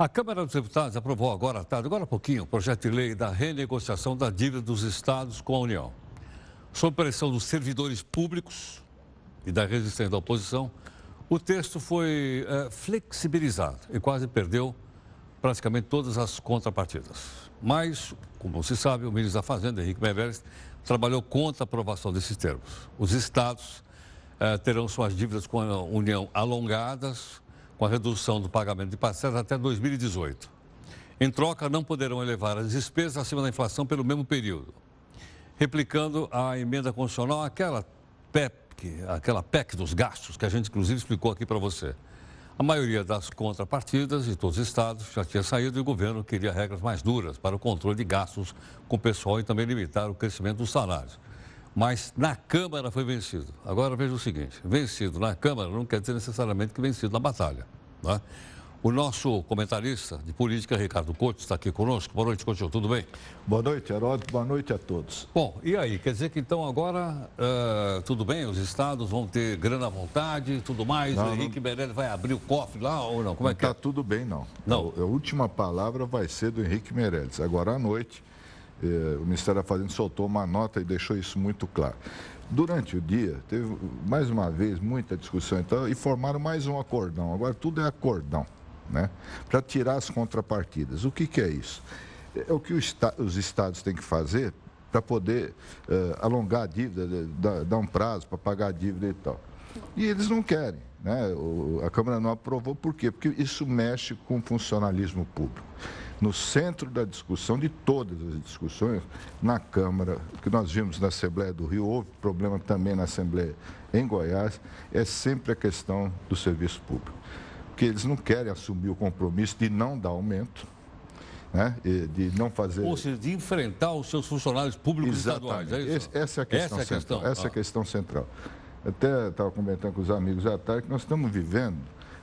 A Câmara dos Deputados aprovou agora à tarde, agora há pouquinho, o projeto de lei da renegociação da dívida dos estados com a União. Sob pressão dos servidores públicos e da resistência da oposição, o texto foi flexibilizado e quase perdeu praticamente todas as contrapartidas. Mas, como se sabe, o ministro da Fazenda, Henrique Meirelles, trabalhou contra a aprovação desses termos. Os estados terão suas dívidas com a União alongadas, com a redução do pagamento de parcelas até 2018. Em troca, não poderão elevar as despesas acima da inflação pelo mesmo período. Replicando a emenda constitucional, aquela PEC dos gastos, que a gente inclusive explicou aqui para você. A maioria das contrapartidas de todos os estados já tinha saído e o governo queria regras mais duras para o controle de gastos com o pessoal e também limitar o crescimento dos salários. Mas na Câmara foi vencido. Agora veja o seguinte, vencido na Câmara não quer dizer necessariamente que vencido na batalha. Né? O nosso comentarista de política, Ricardo Couto, está aqui conosco. Boa noite, Couto, tudo bem? Boa noite, Heródoto. Boa noite a todos. Bom, e aí? Quer dizer que então agora tudo bem? Os estados vão ter grana à vontade e tudo mais? O Henrique Meirelles vai abrir o cofre lá ou não? Como é que está tudo bem, não. Não. A última palavra vai ser do Henrique Meirelles. Agora à noite, o Ministério da Fazenda soltou uma nota e deixou isso muito claro. Durante o dia, teve mais uma vez muita discussão então, e formaram mais um acordão. Agora tudo é acordão, né? Para tirar as contrapartidas. O que é isso? É o que os estados têm que fazer para poder alongar a dívida, dar um prazo para pagar a dívida e tal. E eles não querem, né? A Câmara não aprovou, por quê? Porque isso mexe com o funcionalismo público. No centro da discussão, de todas as discussões, na Câmara, que nós vimos na Assembleia do Rio, houve problema também na Assembleia em Goiás, é sempre a questão do serviço público. Porque eles não querem assumir o compromisso de não dar aumento, né? De não fazer... Ou seja, de enfrentar os seus funcionários públicos estaduais, é isso? Essa é a questão central. Essa é a questão central. Até estava comentando com os amigos à tarde que nós estamos vivendo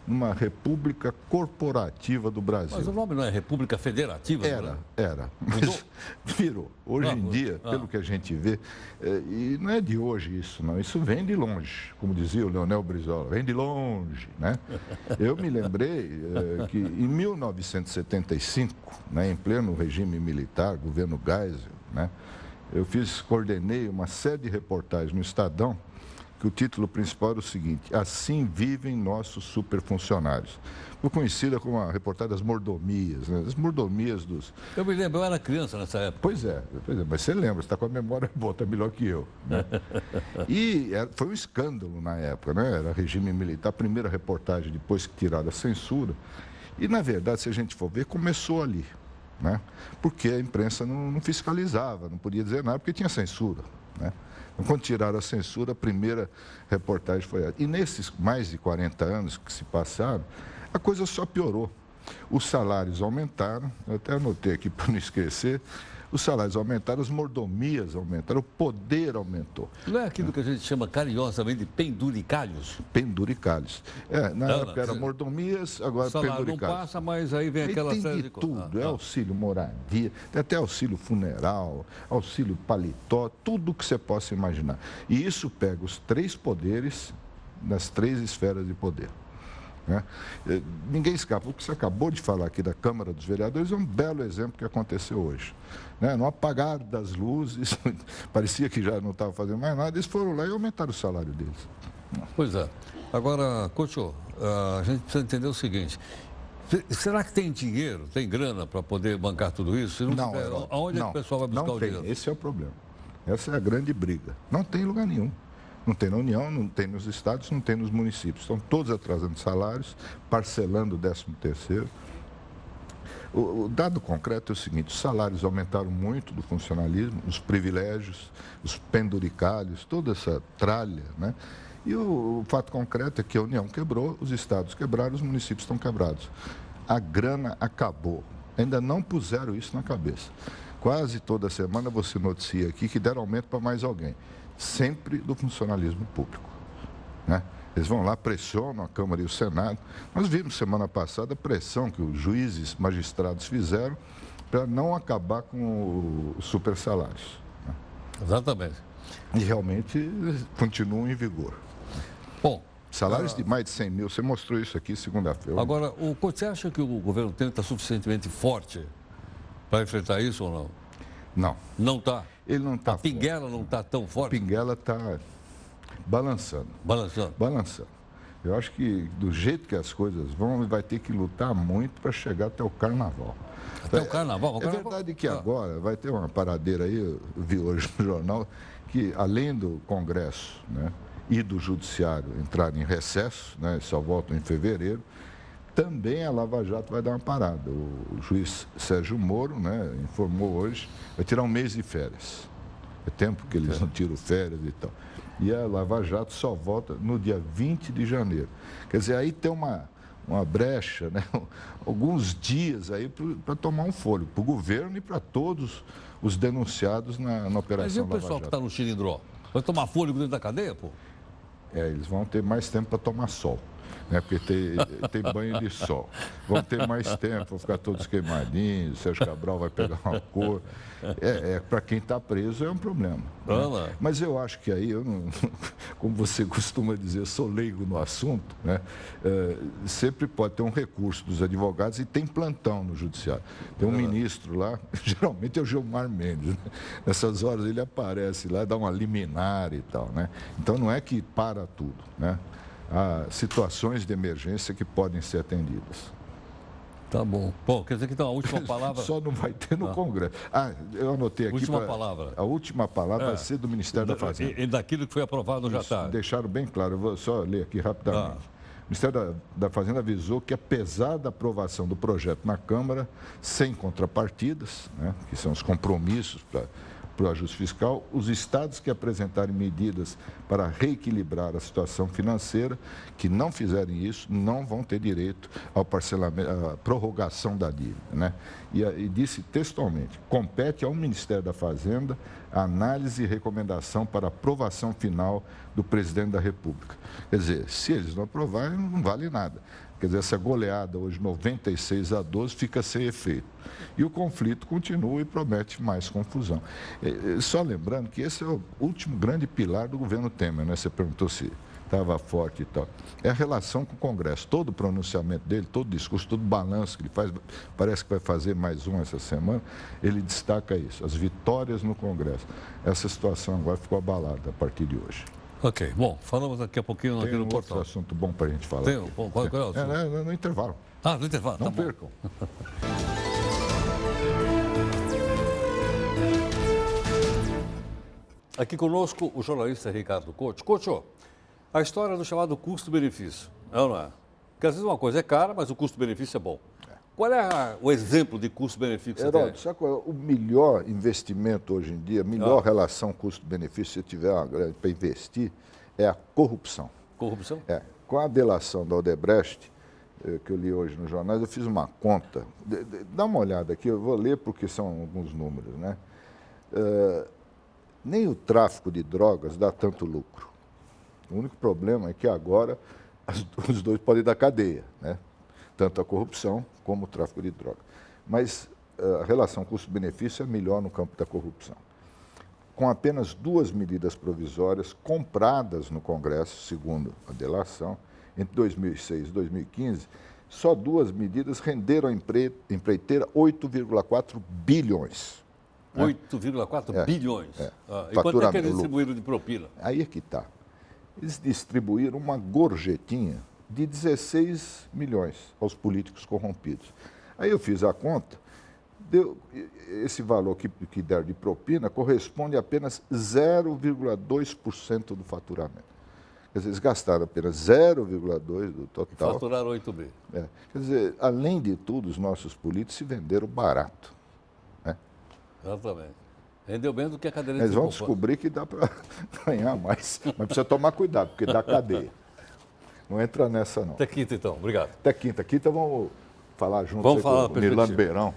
numa república corporativa do Brasil. Mas o nome não é República Federativa? Era. Mas virou. Hoje em dia, pelo que a gente vê, e não é de hoje isso, não. Isso vem de longe, como dizia o Leonel Brizola, vem de longe, né? Eu me lembrei que em 1975, né, em pleno regime militar, governo Geisel, né, coordenei uma série de reportagens no Estadão, que o título principal era o seguinte: Assim vivem nossos superfuncionários. Foi conhecida como a reportagem das mordomias, né? As mordomias dos... Eu me lembro, eu era criança nessa época. Pois é, mas você lembra, você está com a memória boa, está melhor que eu. Né? E foi um escândalo na época, né? Era regime militar, a primeira reportagem depois que tiraram a censura. E, na verdade, se a gente for ver, começou ali, né? Porque a imprensa não fiscalizava, não podia dizer nada, porque tinha censura, né? Quando tiraram a censura, a primeira reportagem foi essa. E nesses mais de 40 anos que se passaram, a coisa só piorou. Os salários aumentaram, eu até anotei aqui para não esquecer, os salários aumentaram, as mordomias aumentaram, o poder aumentou. Não é aquilo que a gente chama carinhosamente de penduricalhos? Penduricalhos. Na época era mordomias, agora penduricalhos. O salário não passa, mas aí vem aquela série de coisas. Tudo, auxílio moradia, tem até auxílio funeral, auxílio paletó, tudo que você possa imaginar. E isso pega os três poderes nas três esferas de poder. Né? Ninguém escapa. O que você acabou de falar aqui da Câmara dos Vereadores é um belo exemplo que aconteceu hoje. Né? No apagar das luzes, parecia que já não estava fazendo mais nada, eles foram lá e aumentaram o salário deles. Pois é. Agora, Couto, a gente precisa entender o seguinte: será que tem dinheiro, tem grana para poder bancar tudo isso? Não, aonde é que o pessoal vai buscar o dinheiro? Esse é o problema. Essa é a grande briga. Não tem lugar nenhum. Não tem na União, não tem nos estados, não tem nos municípios. Estão todos atrasando salários, parcelando o 13º. O dado concreto é o seguinte: os salários aumentaram muito do funcionalismo, os privilégios, os penduricalhos, toda essa tralha, né? E o fato concreto é que a União quebrou, os estados quebraram, os municípios estão quebrados. A grana acabou. Ainda não puseram isso na cabeça. Quase toda semana você noticia aqui que deram aumento para mais alguém. Sempre do funcionalismo público, né? Eles vão lá, pressionam a Câmara e o Senado. Nós vimos semana passada a pressão que os juízes, magistrados fizeram para não acabar com os supersalários, né? Exatamente. E realmente continuam em vigor. Bom, Salários de mais de 100 mil. Você mostrou isso aqui segunda-feira. Agora, você acha que o governo Temer está suficientemente forte para enfrentar isso ou não? Não. Não está? Ele não está. A pinguela não está tão A forte? pinguela está balançando. Balançando. Balançando. Eu acho que do jeito que as coisas vão, ele vai ter que lutar muito para chegar até o carnaval. Até o carnaval? É verdade que agora vai ter uma paradeira aí, eu vi hoje no jornal, que além do Congresso, né, e do Judiciário entrarem em recesso, né, só voltam em fevereiro, também a Lava Jato vai dar uma parada. O juiz Sérgio Moro, né, informou hoje, vai tirar um mês de férias. É tempo que eles não tiram férias e tal. E a Lava Jato só volta no dia 20 de janeiro. Quer dizer, aí tem uma brecha, né, alguns dias aí para tomar um fôlego, para o governo e para todos os denunciados na Operação Lava Jato. Mas e o pessoal que está no xilindró? Vai tomar fôlego dentro da cadeia, pô? Eles vão ter mais tempo para tomar sol, né? Porque tem banho de sol. Vão ter mais tempo, vão ficar todos queimadinhos, o Sérgio Cabral vai pegar uma cor. Para quem está preso é um problema. Né? Mas eu acho que aí, eu não, como você costuma dizer, eu sou leigo no assunto, né? Sempre pode ter um recurso dos advogados e tem plantão no judiciário. Tem um ministro lá, geralmente é o Gilmar Mendes, né? Nessas horas ele aparece lá, dá uma liminar e tal, né? Então não é que para tudo, né? Há situações de emergência que podem ser atendidas. Tá bom. Bom, quer dizer que então a última palavra... Só não vai ter no Congresso. Eu anotei aqui... Última palavra. A última palavra vai ser do Ministério da Fazenda. E daquilo que foi aprovado já está. Deixaram bem claro, eu vou só ler aqui rapidamente. O Ministério da Fazenda avisou que, apesar da aprovação do projeto na Câmara, sem contrapartidas, né, que são os compromissos para o ajuste fiscal, os estados que apresentarem medidas para reequilibrar a situação financeira, que não fizerem isso, não vão ter direito ao parcelamento, à prorrogação da dívida, né? E disse textualmente, compete ao Ministério da Fazenda a análise e recomendação para aprovação final do presidente da República. Quer dizer, se eles não aprovarem, não vale nada. Quer dizer, essa goleada hoje, 96-12, fica sem efeito. E o conflito continua e promete mais confusão. Só lembrando que esse é o último grande pilar do governo Temer, né? Você perguntou se estava forte e tal. É a relação com o Congresso. Todo o pronunciamento dele, todo o discurso, todo o balanço que ele faz, parece que vai fazer mais um essa semana, ele destaca isso, as vitórias no Congresso. Essa situação agora ficou abalada a partir de hoje. Ok, bom, falamos daqui a pouquinho aqui no portal. Tem um assunto bom para a gente falar. Tem, qual é o assunto? No intervalo. No intervalo, não percam. Aqui conosco o jornalista Ricardo Couto. Couto, a história do chamado custo-benefício, não é? Porque às vezes uma coisa é cara, mas o custo-benefício é bom. Qual é o exemplo de custo-benefício que você tem? Sabe qual é o melhor investimento hoje em dia, a melhor relação custo-benefício, se tiver uma grande para investir, é a corrupção. Corrupção? Com a delação da Odebrecht, que eu li hoje nos jornais, eu fiz uma conta. Dá uma olhada aqui, eu vou ler porque são alguns números, né? Nem o tráfico de drogas dá tanto lucro. O único problema é que agora os dois podem dar cadeia, né? Tanto a corrupção como o tráfico de drogas. Mas a relação custo-benefício é melhor no campo da corrupção. Com apenas 2 medidas provisórias compradas no Congresso, segundo a delação, entre 2006 e 2015, só 2 medidas renderam à empreiteira 8,4 bilhões. 8,4 bilhões? E quanto é que eles distribuíram de propina? Aí é que está. Eles distribuíram uma gorjetinha de 16 milhões aos políticos corrompidos. Aí eu fiz a conta, esse valor que deram de propina corresponde a apenas 0,2% do faturamento. Quer dizer, eles gastaram apenas 0,2% do total. E faturaram 8 bi. Quer dizer, além de tudo, os nossos políticos se venderam barato. Né? Exatamente. Rendeu menos do que a caderneta. Eles vão descobrir que dá para ganhar mais, mas precisa tomar cuidado, porque dá cadeia. Não entra nessa, não. Até quinta, então. Obrigado. Até quinta. Quinta vamos falar junto com o Nirlando Beirão.